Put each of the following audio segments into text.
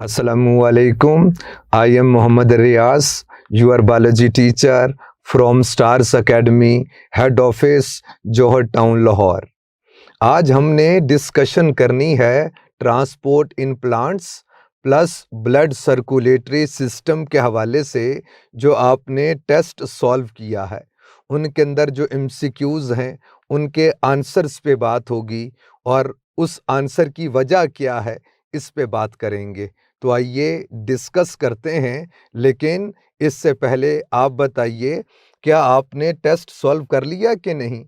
Assalamualaikum. I am Muhammad Riaz, your biology teacher from Stars Academy, Head Office, Johar Town, Lahore. आज हमने discussion करनी है transport in plants plus blood circulatory system के हवाले से जो आपने टेस्ट सॉल्व किया है उनके अंदर जो एमसीक्यूज़ हैं उनके आंसर्स पे बात होगी और उस आंसर की वजह क्या है इस पे बात करेंगे। तो आइए डिस्कस करते हैं, लेकिन इससे पहले आप बताइए क्या आपने टेस्ट सॉल्व कर लिया कि नहीं?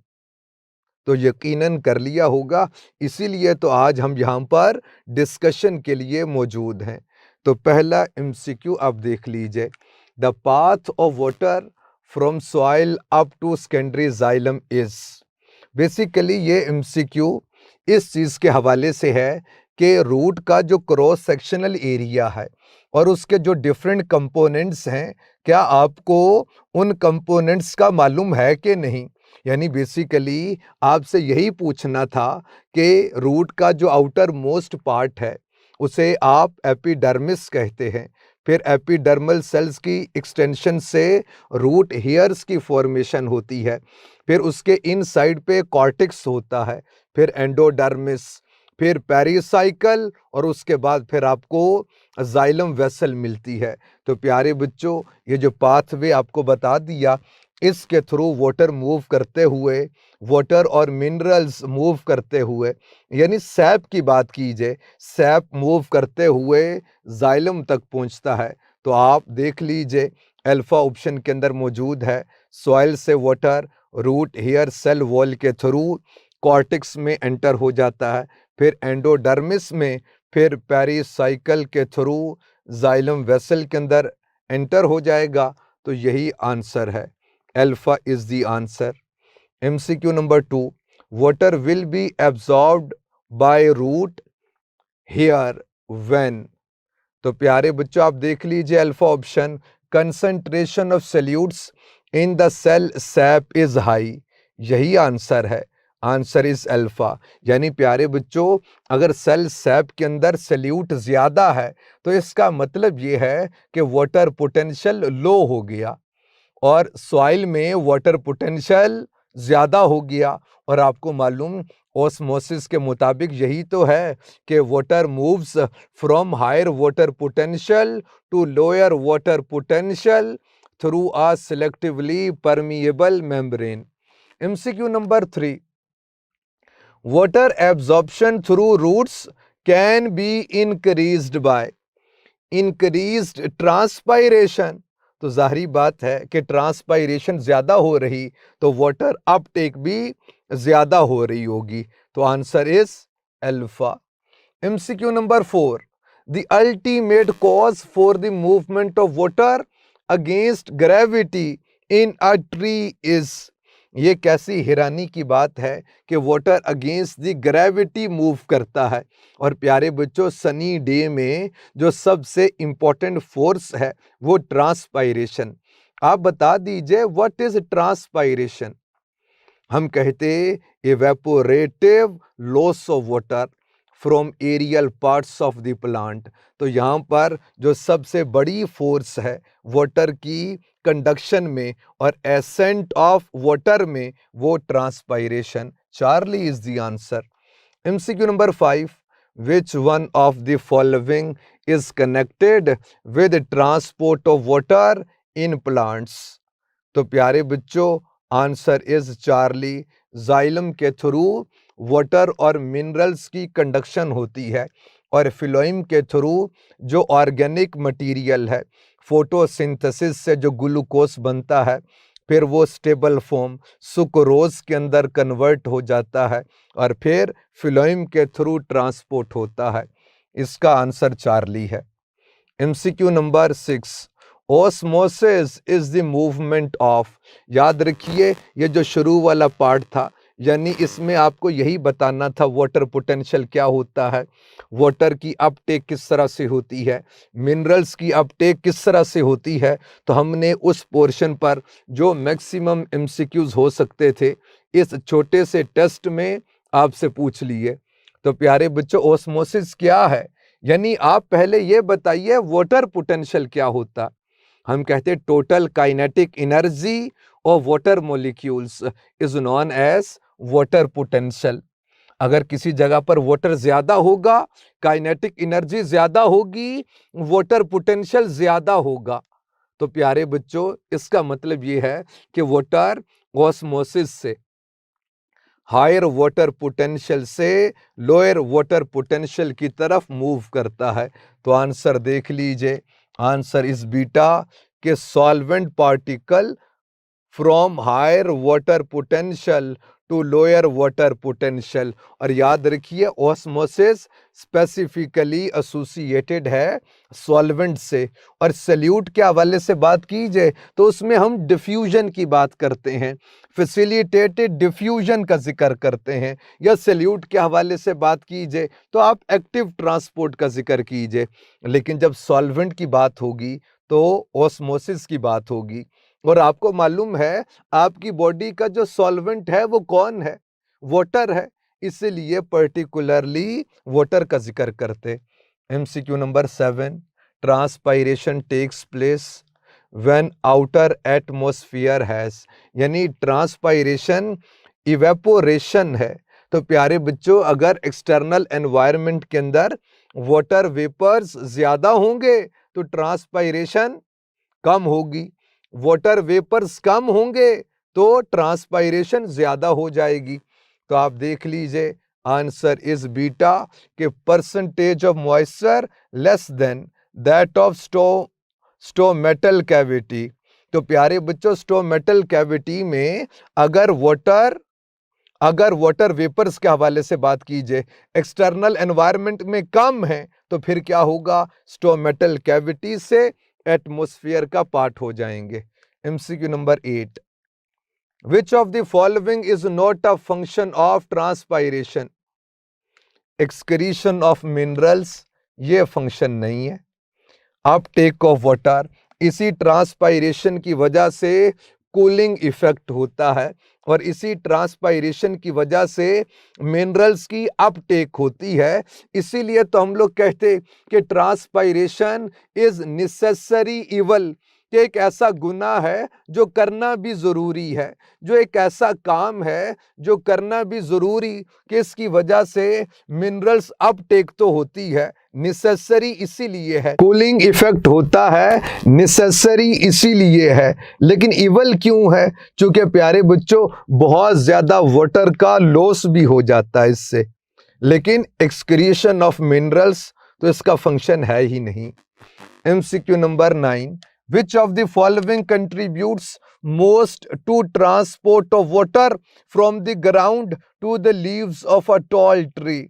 तो यकीनन कर लिया होगा, इसीलिए तो आज हम यहाँ पर डिस्कशन के लिए मौजूद हैं। तो पहला एमसीक्यू आप देख लीजिए, the path of water from soil up to secondary xylem is. Basically ये एमसीक्यू इस चीज़ के हवाले से है कि रूट का जो क्रॉस सेक्शनल एरिया है और उसके जो डिफरेंट कंपोनेंट्स हैं, क्या आपको उन कंपोनेंट्स का मालूम है कि नहीं। यानी बेसिकली आपसे यही पूछना था कि रूट का जो आउटर मोस्ट पार्ट है उसे आप एपिडर्मिस कहते हैं, फिर एपिडर्मल सेल्स की एक्सटेंशन से रूट हेयर्स की फॉर्मेशन होती है, फिर उसके इन साइड पे कॉर्टेक्स होता है, फिर एंडोडर्मिस, फिर पेरिसाइकल और उसके बाद फिर आपको जाइलम वेसल मिलती है। तो प्यारे बच्चों, ये जो पाथवे आपको बता दिया, इसके थ्रू वाटर मूव करते हुए, वाटर और मिनरल्स मूव करते हुए, यानी सैप की बात कीजिए, सैप मूव करते हुए जाइलम तक पहुंचता है। तो आप देख लीजिए अल्फा ऑप्शन के अंदर मौजूद है, सॉइल से water root hair cell wall के थ्रू कॉर्टेक्स में एंटर हो जाता है, फिर एंडोडर्मिस में, फिर पेरिसाइकल के थ्रू जाइलम वेसल के अंदर एंटर हो जाएगा। तो यही आंसर है, alpha is the answer. MCQ number 2, water will be absorbed by root hair when. तो प्यारे बच्चों आप देख लीजिए alpha option, concentration of solutes in the cell sap is high, यही आंसर है, आंसर इज अल्फा। यानी प्यारे बच्चों, अगर सेल सैप के अंदर सॉल्यूट ज़्यादा है तो इसका मतलब ये है कि वाटर पोटेंशियल लो हो गया और सॉइल में वाटर पोटेंशियल ज़्यादा हो गया। और आपको मालूम ऑस्मोसिस के मुताबिक यही तो है कि water moves from higher water potential to lower water potential through a selectively permeable membrane. MCQ number 3, water absorption through roots can be increased by increased transpiration. तो जाहिर बात है कि ट्रांसपायरेशन ज़्यादा हो रही तो वाटर अपटेक भी ज़्यादा हो रही होगी। तो answer is alpha. MCQ number 4, the ultimate cause for the movement of water against gravity in a tree is. ये कैसी हैरानी की बात है कि water against the gravity move करता है। और प्यारे बच्चों, सनी डे में जो सबसे इम्पोर्टेंट फोर्स है वो ट्रांसपायरेशन। आप बता दीजिए व्हाट इज ट्रांसपायरेशन। हम कहते evaporative loss of water from aerial parts of the plant. तो यहाँ पर जो सबसे बड़ी फोर्स है वाटर की कंडक्शन में और एसेंट ऑफ वाटर में, वो transpiration. Charlie is the answer. MCQ number 5, which one of the following is connected with transport of water in plants. तो प्यारे बच्चों, आंसर इज चार्ली। जाइलम के थ्रू वाटर और मिनरल्स की कंडक्शन होती है और फिलोइम के थ्रू जो ऑर्गेनिक मटेरियल है, फोटोसिंथेसिस से जो ग्लूकोज बनता है, फिर वो स्टेबल फॉर्म सुक्रोज के अंदर कन्वर्ट हो जाता है और फिर फिलोइम के थ्रू ट्रांसपोर्ट होता है। इसका आंसर चार्ली है। MCQ number 6, osmosis is the movement of. याद रखिए ये जो शुरू वाला पार्ट था, यानी इसमें आपको यही बताना था वाटर पोटेंशियल क्या होता है, वाटर की अपटेक किस तरह से होती है, मिनरल्स की अपटेक किस तरह से होती है। तो हमने उस पोर्शन पर जो मैक्सिमम एमसीक्यूज हो सकते थे इस छोटे से टेस्ट में आपसे पूछ लिए। तो प्यारे बच्चों, ओस्मोसिस क्या है यानी आप पहले ये बताइए वाटर पोटेंशियल क्या होता। हम कहते हैं total kinetic energy of water molecules is known as water potential. अगर किसी जगह पर वाटर ज्यादा होगा, काइनेटिक एनर्जी ज्यादा होगी, वाटर पोटेंशियल ज्यादा होगा। तो प्यारे बच्चों, इसका मतलब ये है कि वाटर ऑस्मोसिस से हायर वाटर पोटेंशियल से लोअर वाटर पोटेंशियल की तरफ मूव करता है। तो आंसर देख लीजिए, आंसर इज बीटा के solvent particle from higher water potential to lower water potential. और याद रखिए ऑस्मोसिस स्पेसिफिकली एसोसिएटेड है सॉल्वेंट से। और सल्यूट के हवाले से बात की जाए तो उसमें हम डिफ्यूजन की बात करते हैं, फैसिलिटेटेड डिफ्यूजन का जिक्र करते हैं। या सल्यूट के हवाले से बात की जाए तो आप एक्टिव ट्रांसपोर्ट का जिक्र कीजिए। लेकिन जब सॉल्वेंट की बात होगी तो ऑस्मोसिस की बात होगी। और आपको मालूम है आपकी बॉडी का जो सॉल्वेंट है वो कौन है? वाटर है। इसलिए पर्टिकुलरली वाटर का जिक्र करते। MCQ number 7, transpiration takes place when outer atmosphere has, यानी ट्रांसपायरेशन इवेपोरेशन है। तो प्यारे बच्चों, अगर एक्सटर्नल एनवायरनमेंट के अंदर वाटर वेपर्स ज्यादा होंगे तो ट्रांसपायरेशन कम होगी, वाटर वेपर्स कम होंगे तो ट्रांसपायरेशन ज्यादा हो जाएगी। तो आप देख लीजिए, आंसर इज बीटा के percentage of moisture less than that of stomatal cavity. तो प्यारे बच्चों, स्टोमेटल कैविटी में अगर वाटर वेपर्स के हवाले से बात कीजिए एक्सटर्नल एनवायरनमेंट में कम है तो फिर क्या होगा? स्टोमेटल कैविटी से एटमॉस्फेयर का पार्ट हो जाएंगे। MCQ number 8, which of the following is not a function of transpiration? Excretion of minerals ये फंक्शन नहीं है। अपटेक ऑफ वाटर, इसी ट्रांसपायरेशन की वजह से कूलिंग इफेक्ट होता है और इसी ट्रांसपायरेशन की वजह से मिनरल्स की अपटेक होती है। इसीलिए तो हम लोग कहते कि ट्रांसपायरेशन इज नेसेसरी इवल, कि एक ऐसा गुनाह है जो करना भी जरूरी है, जो एक ऐसा काम है जो करना भी जरूरी, कि इसकी वजह से मिनरल्स अपटेक तो होती है, नेसेसरी इसीलिए है। कूलिंग इफेक्ट होता है, नेसेसरी इसीलिए है। लेकिन इवल क्यों है? क्योंकि प्यारे बच्चों बहुत ज्यादा वाटर का लॉस भी हो जाता है इससे। लेकिन एक्सक्रीशन ऑफ मिनरल्स तो इसका फंक्शन है ही नहीं। MCQ number 9, which of the following contributes most to transport of water from the ground to the leaves of a tall tree?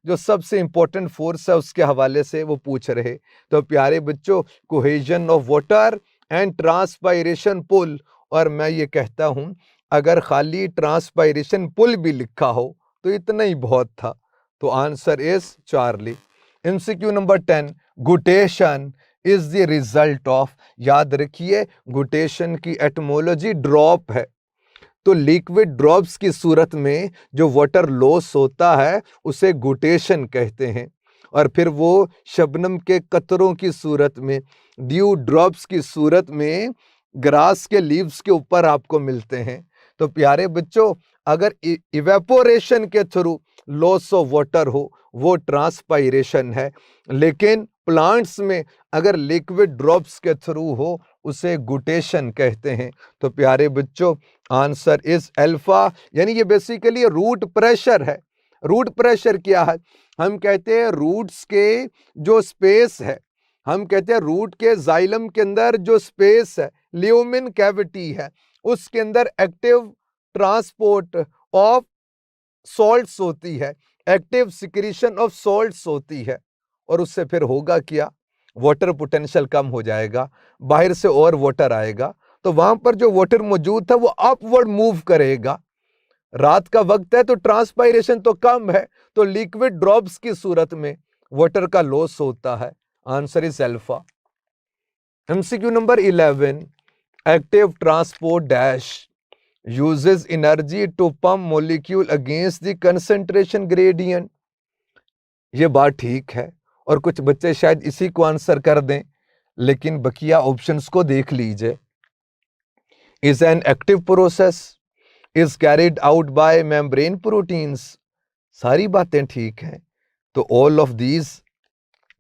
जो सबसे इंपॉर्टेंट फोर्स है उसके हवाले से वो पूछ रहे। तो प्यारे बच्चों, cohesion of water and transpiration pull. और मैं ये कहता हूं अगर खाली ट्रांसपायरेशन पुल भी लिखा हो तो इतना ही बहुत था। तो answer is Charlie. MCQ number 10, guttation is the result of, याद रखिए गुटेशन की एटमोलॉजी ड्रॉप है। तो लिक्विड ड्रॉप्स की सूरत में जो वाटर लॉस होता है उसे गुटेशन कहते हैं। और फिर वो शबनम के कतरों की सूरत में, ड्यू ड्रॉप्स की सूरत में ग्रास के लीव्स के ऊपर आपको मिलते हैं। तो प्यारे बच्चों, अगर इवेपोरेशन के थ्रू लॉस ऑफ वाटर हो वो ट्रांसपायरेशन है। लेकिन प्लांट्स में अगर लिक्विड ड्रॉप्स के थ्रू हो उसे गुटेशन कहते हैं। तो प्यारे बच्चों, आंसर इज अल्फा, यानी ये बेसिकली रूट प्रेशर है। रूट प्रेशर क्या है? हम कहते हैं रूट्स के जो स्पेस है, हम कहते हैं रूट के जाइलम के अंदर जो स्पेस है, ल्यूमिन कैविटी है, उसके अंदर एक्टिव ट्रांसपोर्ट ऑफ सॉल्ट्स होती है, एक्टिव सिक्रीशन ऑफ सॉल्ट्स होती है। और उससे फिर होगा क्या? वाटर पोटेंशियल कम हो जाएगा, बाहर से और वाटर आएगा तो वहां पर जो वाटर मौजूद था वो अपवर्ड मूव करेगा। रात का वक्त है तो ट्रांसपायरेशन तो कम है, तो लिक्विड ड्रॉप्स की सूरत में वाटर का लॉस होता है। Answer is alpha. MCQ number 11, active transport dash uses energy to pump molecule against the concentration gradient। ये बात ठीक है और कुछ बच्चे शायद इसी को आंसर कर दें, लेकिन बकिया ऑप्शंस को देख लीजिए। Is an active process, is carried out by membrane proteins, सारी बातें ठीक हैं, तो ऑल ऑफ दीज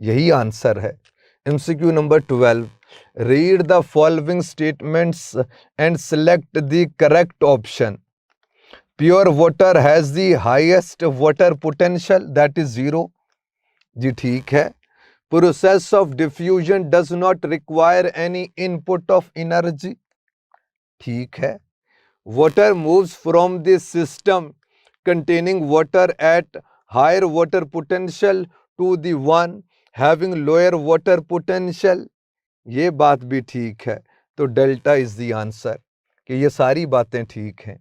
यही आंसर है। MCQ number 12, read the following statements and select the correct option. Pure water has the highest water potential, that is 0, जी ठीक है। Process of diffusion does not require any input of energy, ठीक है। Water moves from this system containing water at higher water potential to the one having lower water potential, ये बात भी ठीक है, तो डेल्टा इज द आंसर, कि ये सारी बातें ठीक हैं।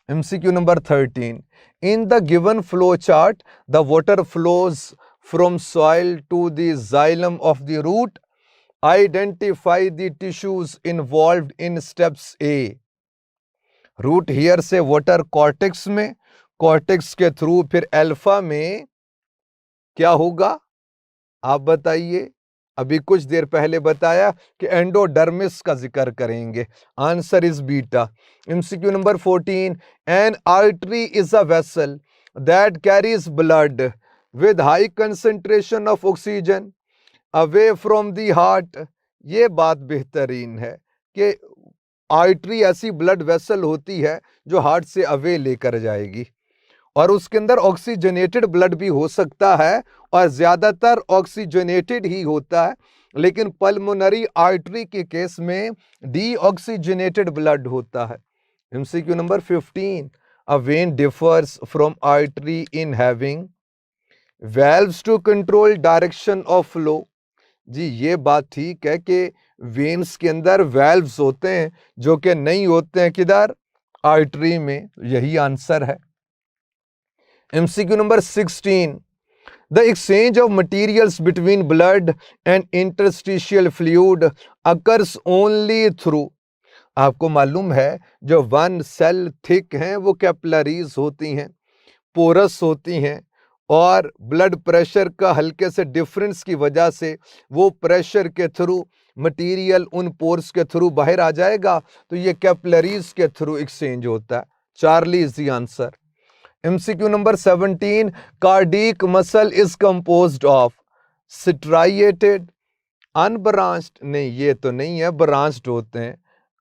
MCQ number 13, in the given flow chart the water flows from soil to the xylem of the root, identify the tissues involved in steps A. Root hair से water cortex में, cortex के through फिर alpha में क्या होगा, आप बताइए। अभी कुछ देर पहले बताया कि एंडोडर्मिस का जिक्र करेंगे, answer is beta. MCQ number 14, N artery is a vessel that carries blood with high concentration of oxygen away from the heart, ये बात बेहतरीन है कि आर्टरी ऐसी ब्लड वेसल होती है जो हार्ट से अवे लेकर जाएगी, और उसके अंदर ऑक्सीजनेटेड ब्लड भी हो सकता है, और ज्यादातर ऑक्सीजनेटेड ही होता है, लेकिन पल्मोनरी आर्टरी के केस में डीऑक्सीजनेटेड ब्लड होता है। MCQ number 15, a vein differs from artery in having valves to control direction of flow, जी ये बात ठीक है कि वेन्स के अंदर वेल्व्स होते हैं जो कि नहीं होते हैं किधर, आर्टरी में, यही आंसर है। MCQ number 16, the exchange of materials between blood and interstitial fluid occurs only through, आपको मालूम है जो वन सेल थिक हैं वो कैपिलरीज होती हैं, पोरस होती हैं, और ब्लड प्रेशर का हल्के से डिफरेंस की वजह से वो प्रेशर के थ्रू मटेरियल उन पोर्स के थ्रू बाहर आ जाएगा, तो ये कैपिलरीज के थ्रू एक्सचेंज होता है। Charlie is the answer. MCQ number 17, cardiac muscle is composed of striated, unbranched, नहीं ये तो नहीं है, branched होते हैं,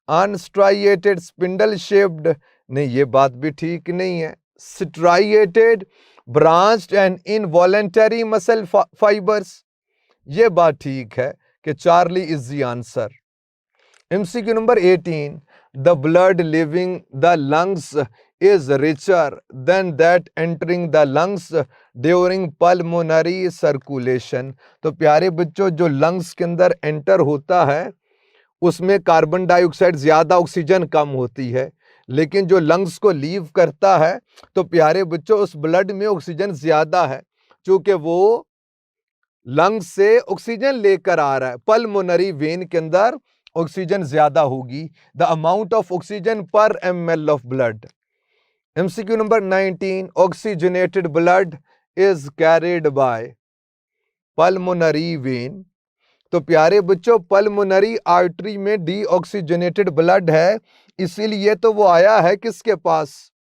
unstriated, spindle shaped, नहीं ये बात भी ठीक नहीं है, striated, branched and involuntary muscle fibers, ये बात ठीक है कि Charlie is the answer। MCQ number 18, the blood leaving the lungs is richer than that entering the lungs during pulmonary circulation, तो प्यारे बच्चों जो लंग्स के अंदर एंटर होता है उसमें कार्बन डाइऑक्साइड ज्यादा, ऑक्सीजन कम होती है, लेकिन जो लंग्स को लीव करता है तो प्यारे बच्चों उस ब्लड में ऑक्सीजन ज्यादा है, क्योंकि वो लंग्स से ऑक्सीजन लेकर आ रहा है। पल्मोनरी वेन के अंदर ऑक्सीजन ज्यादा होगी, द अमाउंट ऑफ ऑक्सीजन पर ml of blood. MCQ number 19, oxygenated blood is carried by pulmonary vein, तो प्यारे बच्चों पल्मोनरी आर्टरी में डीऑक्सीजनेटेड ब्लड है, इसीलिए तो वो आया है किसके पास,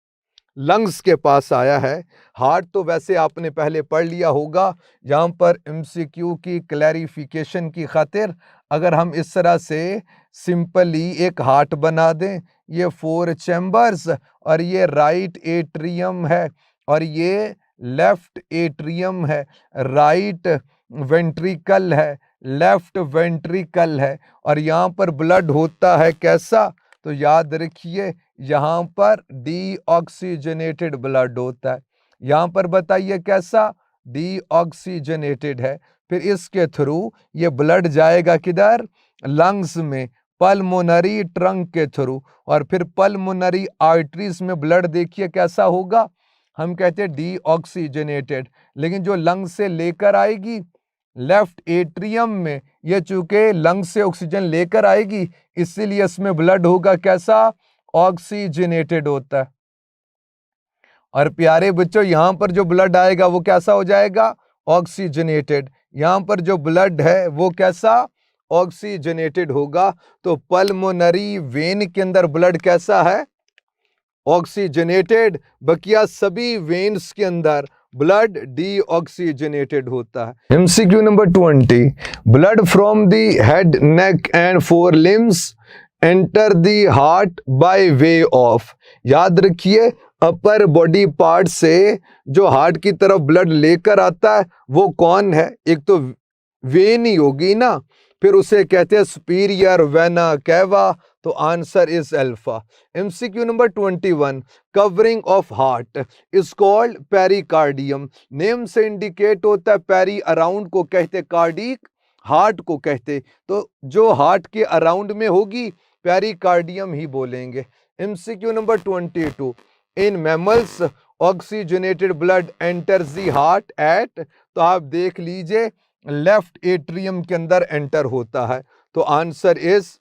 लंग्स के पास आया है। हार्ट तो वैसे आपने पहले पढ़ लिया होगा, यहाँ पर MCQ की क्लैरिफिकेशन की खातिर अगर हम इस तरह से सिंपली एक हार्ट बना दें, ये 4 चैम्बर्स और ये राइट एट्रियम है और ये लेफ्ट एट्रियम है, राइट वेंट्रिकल है, लेफ्ट वेंट्रिकल है, और यहाँ पर ब्लड होता है कैसा, तो याद रखिए यहाँ पर डीऑक्सीजनेटेड ब्लड होता है। यहाँ पर बताइए कैसा, डीऑक्सीजनेटेड है, फिर इसके थ्रू ये ब्लड जाएगा किधर, लंग्स में, पल्मोनरी ट्रंक के थ्रू, और फिर पल्मोनरी आर्टरीज में ब्लड देखिए कैसा होगा, हम कहते हैं डीऑक्सीजनेटेड, लेकिन जो लंग्स से लेकर आएगी लेफ्ट एट्रियम में, ये चूंकि लंग्स से ऑक्सीजन लेकर आएगी इसीलिए इसमें ब्लड होगा कैसा, ऑक्सीजनेटेड होता है। और प्यारे बच्चों यहाँ पर जो ब्लड आएगा वो कैसा हो जाएगा, ऑक्सीजनेटेड। यहाँ पर जो ब्लड है वो कैसा, ऑक्सीजनेटेड होगा। तो पल्मोनरी वेन के अंदर ब्लड कैसा है, ऑक्सीजनेटेड। बकिया सभी वेन्स के अंदर ब्लड डीऑक्सीजनेटेड होता है। MCQ number 20, blood from the head, neck and four limbs enter the heart by way of. याद रखिए, अपर बॉडी पार्ट से जो हार्ट की तरफ ब्लड लेकर आता है वो कौन है, एक तो वेन ही होगी ना, फिर उसे कहते हैं सुपीरियर वेना कैवा। तो answer is alpha. MCQ number 21, covering of heart is called pericardium. Name से इंडिकेट होता है, पेरी अराउंड को कहते, कार्डिक हार्ट को कहते। तो जो हार्ट के अराउंड में होगी पेरिकार्डियम ही बोलेंगे। MCQ number 22, in mammals oxygenated blood enters the heart at. तो आप देख लीजिए लेफ्ट एट्रियम के अंदर एंटर होता है। तो answer is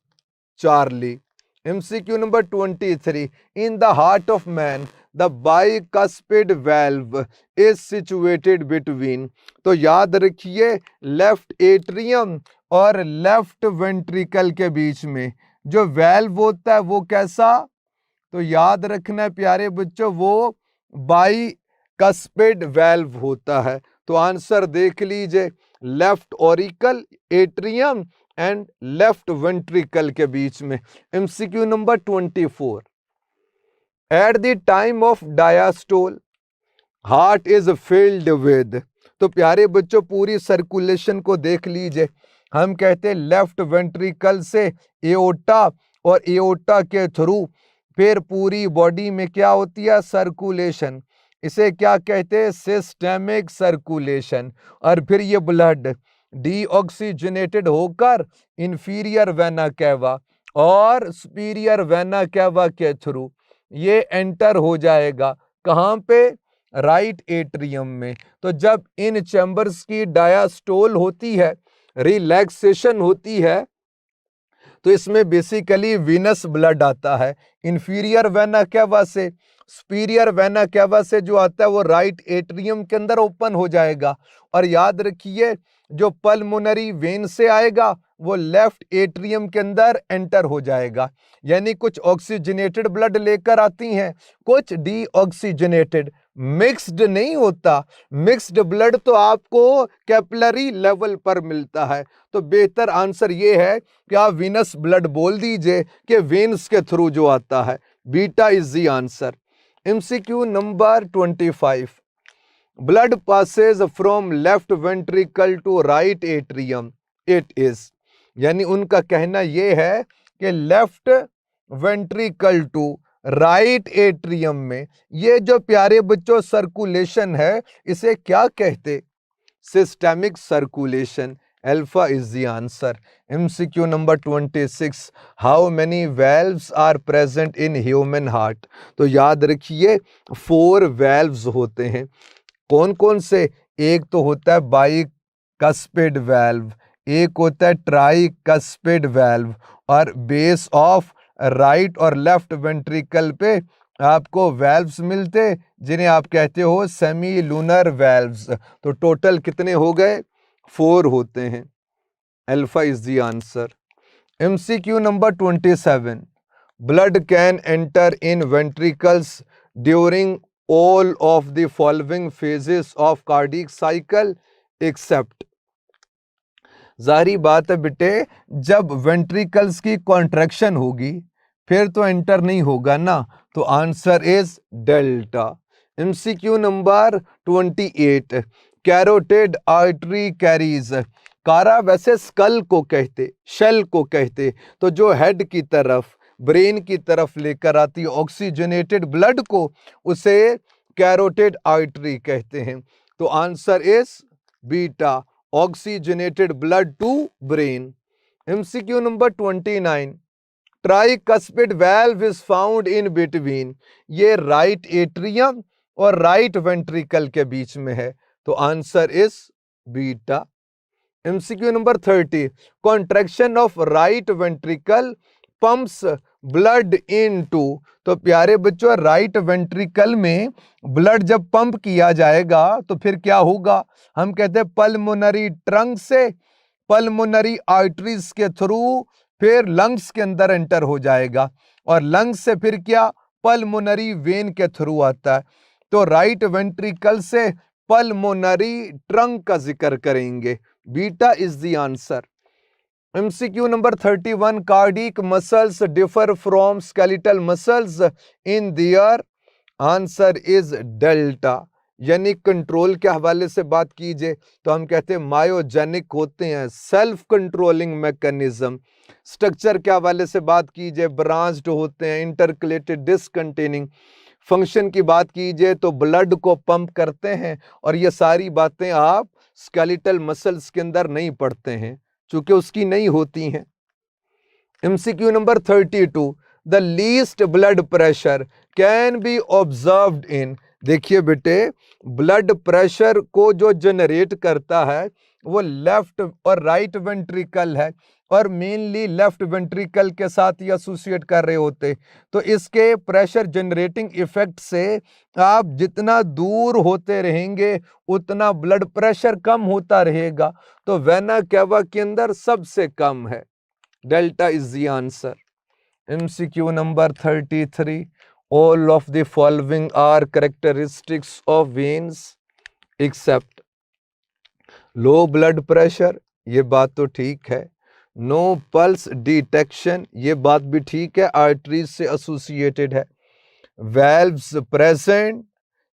Charlie. MCQ number 23, in the heart of man the bicuspid valve is situated between. तो याद रखिए लेफ्ट एट्रियम और लेफ्ट वेंट्रिकल के बीच में जो वेल्व होता है वो कैसा, तो याद रखना प्यारे बच्चों, वो बाइकस्पिड वेल्व होता है। तो आंसर देख लीजिए, left auricle, atrium and left ventricle के बीच में। MCQ number 24, at the time of diastole heart is filled with. तो प्यारे बच्चों पूरी सर्कुलेशन को देख लीजिए, हम कहते हैं लेफ्ट वेंट्रिकल से एओर्टा और एओर्टा के थ्रू फिर पूरी बॉडी में क्या होती है, सर्कुलेशन। इसे क्या कहते हैं, सिस्टेमिक सर्कुलेशन। और फिर ये ब्लड डीऑक्सीजनेटेड होकर इंफीरियर वेना कैवा और सुपीरियर वेना कैवा के थ्रू ये एंटर हो जाएगा, कहाँ पे, राइट एट्रियम में। तो जब इन चैम्बर्स की डायस्टोल होती है, रिलैक्सेशन होती है, तो इसमें बेसिकली वीनस ब्लड आता है इंफीरियर वेना कैवा से। सुपीरियर वेना कैवा से जो आता है वो राइट एट्रियम के अंदर ओपन हो जाएगा। और याद रखिए जो पल्मोनरी वेन से आएगा वो लेफ्ट एट्रियम के अंदर एंटर हो जाएगा। यानी कुछ ऑक्सीजनेटेड ब्लड लेकर आती हैं, कुछ डीऑक्सीजनेटेड। मिक्स्ड नहीं होता, मिक्स्ड ब्लड तो आपको कैपिलरी लेवल पर मिलता है। तो बेहतर आंसर ये है कि आप वीनस ब्लड बोल दीजिए कि वेन्स के थ्रू जो आता है। Beta is the answer. MCQ number 25, blood passes from left ventricle to right atrium, it is. यानी उनका कहना यह है कि left ventricle to right atrium में ये जो प्यारे बच्चों सर्कुलेशन है इसे क्या कहते, systemic circulation. Alpha is the answer. MCQ number 26, how many valves are present in human heart. तो याद रखिए 4 वेल्व्स होते हैं। कौन कौन से, एक तो होता है बाइकस्पिड वेल्व, एक होता है ट्राइकस्पिड वेल्व, और बेस ऑफ राइट और लेफ्ट वेंट्रिकल पे आपको वेल्व्स मिलते जिन्हें आप कहते हो सेमी लूनर वेल्व्स। तो टोटल कितने हो गए, 4 होते हैं। Alpha is the answer. MCQ number 27, blood can enter in ventricles during all of the following phases of cardiac cycle except। जाहिर बात है बेटे, जब वेंट्रिकल्स की कॉन्ट्रैक्शन होगी फिर तो एंटर नहीं होगा ना। तो answer is delta. MCQ number 28, carotid artery carries. कारा वैसे स्कल को कहते, शेल को कहते, तो जो हेड की तरफ ब्रेन की तरफ लेकर आती है ऑक्सीजनेटेड ब्लड को, उसे कैरोटिड आर्टरी कहते हैं। तो answer is beta, oxygenated blood to brain. MCQ number 29, tricuspid valve is found in between. ये राइट एट्रियम और राइट वेंट्रिकल के बीच में है। तो answer is beta. MCQ number 30, contraction of right ventricle pumps blood into, तो प्यारे बच्चों राइट वेंट्रिकल में ब्लड जब पंप किया जाएगा तो फिर क्या होगा, हम कहते हैं पल्मोनरी ट्रंक से पल्मोनरी आर्टरीज के थ्रू फिर लंग्स के अंदर एंटर हो जाएगा, और लंग्स से फिर क्या पल्मोनरी वेन के थ्रू आता है। तो राइट वेंट्रिकल से पल्मोनरी ट्रंक का जिक्र करेंगे। Beta is the answer. MCQ number 31, cardiac muscles differ from skeletal muscles in their, answer is delta. यानी कंट्रोल के हवाले से बात कीजिए तो हम कहते हैं मायोजेनिक होते हैं, सेल्फ कंट्रोलिंग मैकेनिज्म। स्ट्रक्चर के हवाले से बात कीजिए ब्रांच्ड होते हैं, इंटरकलेटेड डिस्कंटिन्यूइंग। फंक्शन की बात कीजिए तो ब्लड को पंप करते हैं, और ये सारी बातें आप स्केलेटल मसल्स के अंदर नहीं पढ़ते हैं चूंकि उसकी नहीं होती हैं। MCQ number 32, the least blood pressure can be observed in, देखिए बेटे ब्लड प्रेशर को जो जनरेट करता है वो लेफ्ट और राइट वेंट्रिकल है, और मेनली लेफ्ट वेंट्रिकल के साथ ही एसोसिएट कर रहे होते। तो इसके प्रेशर जनरेटिंग इफेक्ट से आप जितना दूर होते रहेंगे उतना ब्लड प्रेशर कम होता रहेगा। तो वेना कैवा के अंदर सबसे कम है। Delta is the answer. MCQ number 33, all of the following are characteristics of veins except low blood pressure, ये बात तो ठीक है। नो पल्स डिटेक्शन, ये बात भी ठीक है, आर्टरीज से एसोसिएटेड है। वेल्व्स प्रेजेंट,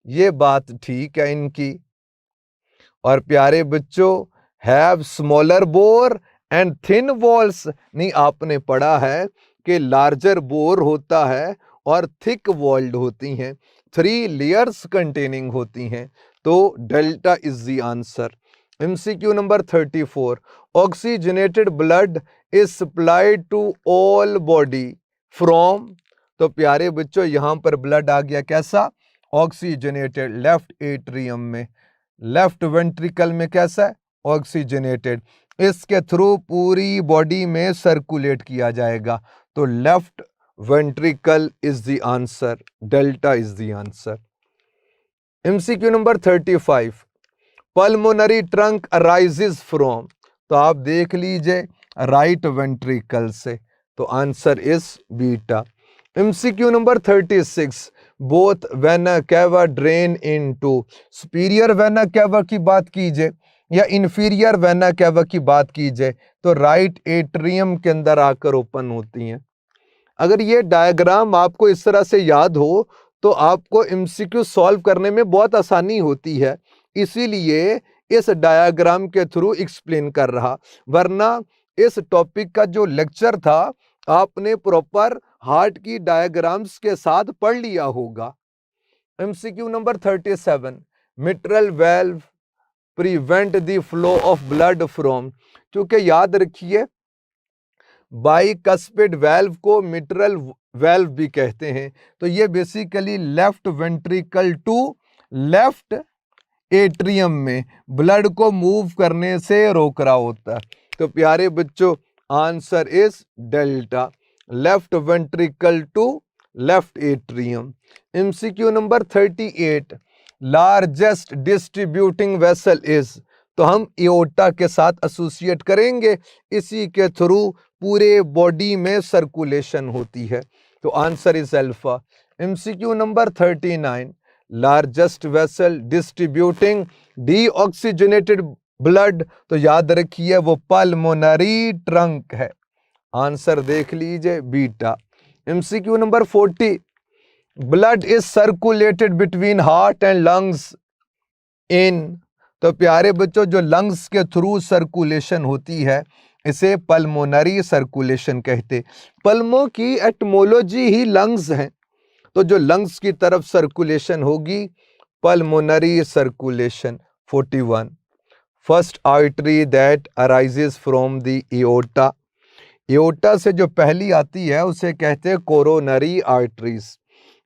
ये बात ठीक है इनकी। और प्यारे बच्चों have smaller bore and thin walls, नहीं आपने पढ़ा है कि लार्जर बोर होता है और थिक वॉल्ड होती हैं, 3 लेयर्स कंटेनिंग होती हैं। तो delta is the answer. MCQ number 34, oxygenated blood is supplied to all body from, तो प्यारे बच्चों यहां पर ब्लड आ गया कैसा, ऑक्सीजनेटेड, लेफ्ट एट्रियम में, लेफ्ट वेंट्रिकल में कैसा है, ऑक्सीजनेटेड। इसके थ्रू पूरी बॉडी में सर्कुलेट किया जाएगा। तो left ventricle is the answer, delta is the answer. MCQ number 35, pulmonary trunk arises from, तो आप देख लीजिए राइट वेंट्रिकल से, तो answer is beta. MCQ number 36, both vena cava drain into, superior vena cava की बात कीजिए या इंफीरियर वेना कैवा की बात कीजिए तो राइट एट्रियम के अंदर आकर ओपन होती हैं। अगर ये डायग्राम आपको इस तरह से याद हो तो आपको MCQ सॉल्व करने में बहुत आसानी होती है, इसीलिए इस डायग्राम के थ्रू एक्सप्लेन कर रहा, वरना इस टॉपिक का जो लेक्चर था आपने प्रॉपर हार्ट की डायग्राम्स के साथ पढ़ लिया होगा। MCQ number 37, mitral valve prevent the flow of blood from, क्योंकि याद रखिए बाइकस्पिड वेल्व को मिट्रल वेल्व भी कहते हैं। तो ये basically left ventricle to left atrium में ब्लड को मूव करने से रोक रहा होता है। तो प्यारे बच्चों answer is delta, left ventricle to left atrium. MCQ number 38, largest distributing vessel is, तो हम एओर्टा के साथ एसोसिएट करेंगे, इसी के थ्रू पूरे बॉडी में सर्कुलेशन होती है। तो answer is alpha. MCQ number 39, largest vessel distributing deoxygenated blood, तो याद रखिए वो पल्मोनरी ट्रंक है, आंसर देख लीजिए beta. MCQ number 40, blood is circulated between heart and lungs in, तो प्यारे बच्चों जो लंग्स के थ्रू सर्कुलेशन होती है इसे पल्मोनरी सर्कुलेशन कहते। पल्मो की एटमोलॉजी ही लंग्स है, तो जो लंग्स की तरफ सर्कुलेशन होगी pulmonary circulation. 41, first artery that arises from the aorta, aorta से जो पहली आती है उसे कहते हैं कोरोनरी आर्टरीज।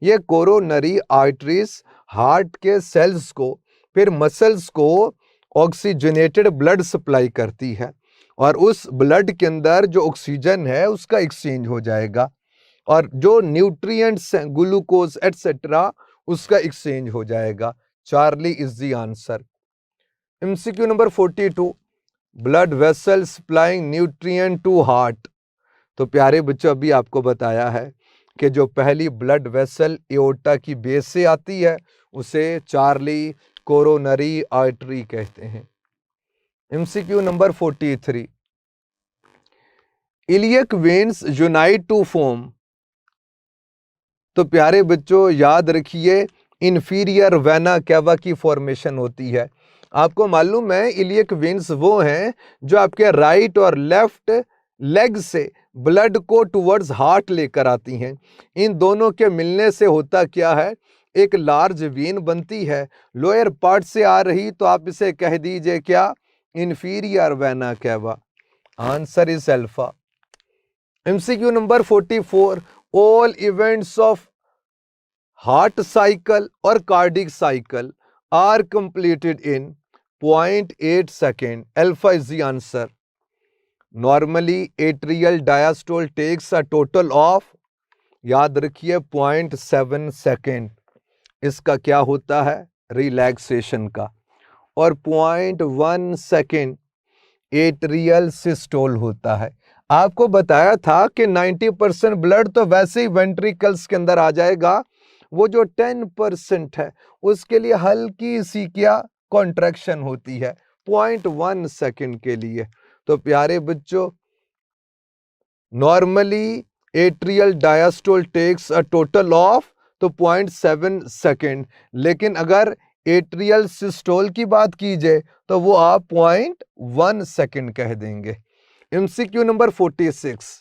ये कोरोनरी आर्टरीज हार्ट के सेल्स को फिर मसल्स को ऑक्सीजनेटेड ब्लड सप्लाई करती है, और उस ब्लड के अंदर जो ऑक्सीजन है उसका एक्सचेंज हो जाएगा और जो न्यूट्रिएंट्स हैं ग्लूकोज एटसेट्रा उसका एक्सचेंज हो जाएगा। Charlie is the answer. MCQ number 42, blood vessel supplying nutrient to heart. तो प्यारे बच्चों, अभी आपको बताया है कि जो पहली ब्लड वेसल एओर्टा की बेस से आती है उसे चार्ली कोरोनरी आर्टरी कहते हैं। MCQ number 43, iliac veins unite to form. तो प्यारे बच्चों याद रखिए, इंफीरियर वेना कैवा की फॉर्मेशन होती है। आपको मालूम है इलियक वेन्स वो हैं जो आपके राइट और लेफ्ट लेग से ब्लड को टुवर्ड्स हार्ट लेकर आती हैं। इन दोनों के मिलने से होता क्या है, एक लार्ज वेन बनती है, लोअर पार्ट से आ रही, तो आप इसे कह दीजिए क्या, inferior vena cava. Answer is alpha. MCQ number 44, all events of heart cycle और cardiac cycle are completed in 0.8 second. Alpha is the answer. Normally atrial diastole takes a total of, याद रखिए 0.7 सेकेंड। इसका क्या होता है, relaxation का। और 0.1 second atrial systole होता है। आपको बताया था कि 90% ब्लड तो वैसे ही वेंट्रिकल्स के अंदर आ जाएगा, वो जो 10% है उसके लिए हल्की सी क्या कॉन्ट्रैक्शन होती है 0.1 सेकेंड के लिए। तो प्यारे बच्चों, normally atrial diastole takes a total of तो 0.7 सेकेंड, लेकिन अगर एट्रियल सिस्टोल की बात कीजिए तो वो आप 0.1 सेकेंड कह देंगे। MCQ number 46,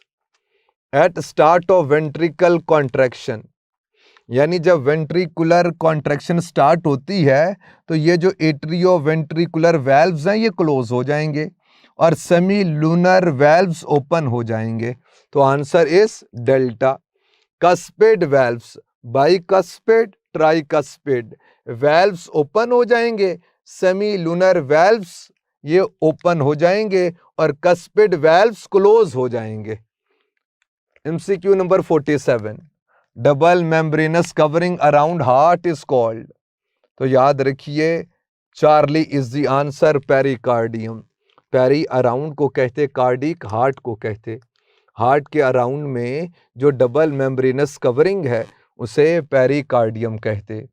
at start of ventricle contraction, यानी जब वेंट्रिकुलर कॉन्ट्रैक्शन स्टार्ट होती है तो ये जो एट्रियो वेंट्रिकुलर वेल्व्स हैं ये क्लोज हो जाएंगे और सेमी लूनर वेल्व्स ओपन हो जाएंगे। तो answer is delta. Cuspid valves, bicuspid, tricuspid valves open हो जाएंगे, सेमी लूनर वेल्व्स ये ओपन हो जाएंगे और कस्पेड वेल्व्स क्लोज हो जाएंगे। MCQ number 47, double membranous covering around heart is called. तो याद रखिए, Charlie is the answer, pericardium. Peri around को कहते, कार्डिक हार्ट को कहते। हार्ट के अराउंड में जो डबल मेम्ब्रेनस कवरिंग है उसे पेरिकार्डियम कहते।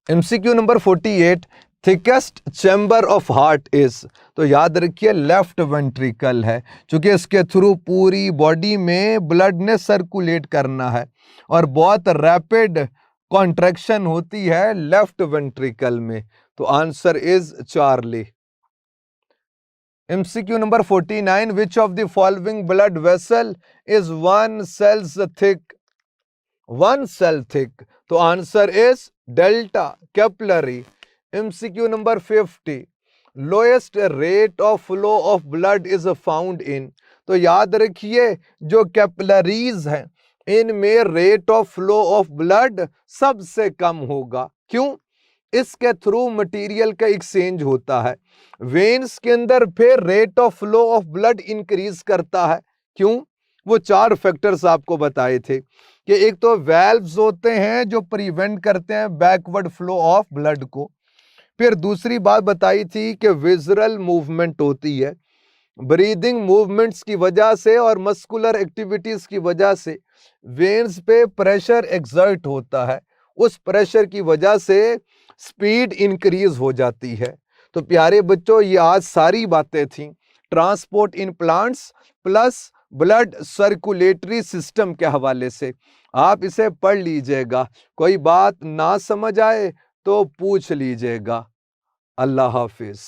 MCQ number 48, thickest chamber of heart is. तो याद रखिए लेफ्ट वेंट्रिकल है, क्योंकि इसके थ्रू पूरी बॉडी में ब्लड ने सर्कुलेट करना है और बहुत रैपिड कॉन्ट्रैक्शन होती है लेफ्ट वेंट्रिकल में। तो answer is Charlie. MCQ number 49, which of the following blood vessel is one cells thick. One cell thick, तो answer is delta, capillary. MCQ number 50, lowest rate of flow of blood is found in. तो याद रखिए जो capillaries हैं इनमें rate of flow of blood सबसे कम होगा। क्यों? इसके थ्रू मटेरियल का एक्सचेंज होता है। वेन्स के अंदर फिर rate of flow of blood increase करता है। क्यों? वो 4 फैक्टर्स आपको बताए थे कि एक तो वेल्व्स होते हैं जो प्रिवेंट करते हैं बैकवर्ड फ्लो ऑफ ब्लड को। फिर दूसरी बात बताई थी कि विजरल मूवमेंट होती है, ब्रीदिंग मूवमेंट्स की वजह से और मस्कुलर एक्टिविटीज की वजह से वेन्स पे प्रेशर एक्सर्ट होता है, उस प्रेशर की वजह से स्पीड इंक्रीज हो जाती है। तो प्यारे बच्चों, ये आज सारी बातें थी transport in plants plus blood circulatory system के हवाले से। आप इसे पढ़ लीजिएगा, कोई बात ना समझ आए तो पूछ लीजिएगा। अल्लाह हाफिज।